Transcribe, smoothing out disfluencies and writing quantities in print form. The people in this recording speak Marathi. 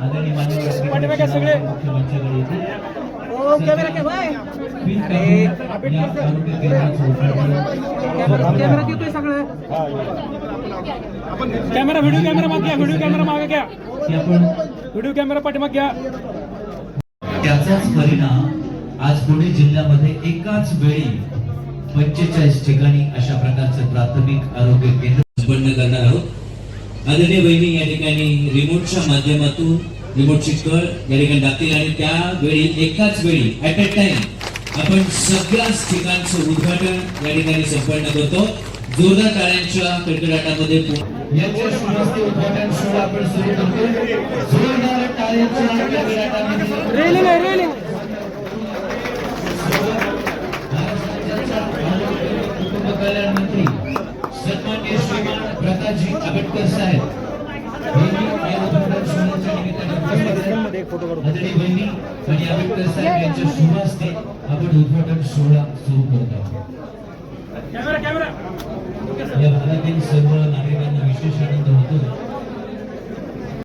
आदरणीय मान्यवर सगळे मुख्यमंत्र्यांकडे येतील. कॅमेरा के भाई कॅमेरा येतोय सगळं कॅमेरा व्हिडिओ कॅमेरा मागे घ्या व्हिडिओ कॅमेरा मागे घ्या व्हिडिओ कॅमेरा पाठीमागे घ्या. त्याचाच परिणाम आज पुणे जिल्ह्यामध्ये एकाच वेळी 45 ठिकाणी अशा प्रकारचं प्राथमिक आरोग्य केंद्र संपन्न करणार आहोत. आदरणीय बहिणी या ठिकाणी रिमोटच्या माध्यमातून रिमोटची कळ या ठिकाणी टाकतील आणि त्यावेळी एकाच वेळी ऍट अ टाइम आपण सगळ्याच ठिकाणचं उद्घाटन या ठिकाणी संपन्न करतो. जोरदार टाळ्यांच्या कडकडाटामध्ये याच्या शुभास्ते उद्घाटन सोहळा आपण सुरू करतो. जोरदार टाळ्यांच्या कडकडाटामध्ये रेलिंग कुटुंब कल्याण मंत्री सन्माननीय श्रीमान प्रकाशजी आंबेडकर साहेब आदरणीय बहिणी आणि आंबेडकर साहेब यांच्या शुभ हस्ते आपण उद्घाटन सोहळा सुरू करत आहोत. या भागातील सर्व नागरिकांना विशेष आनंद होतो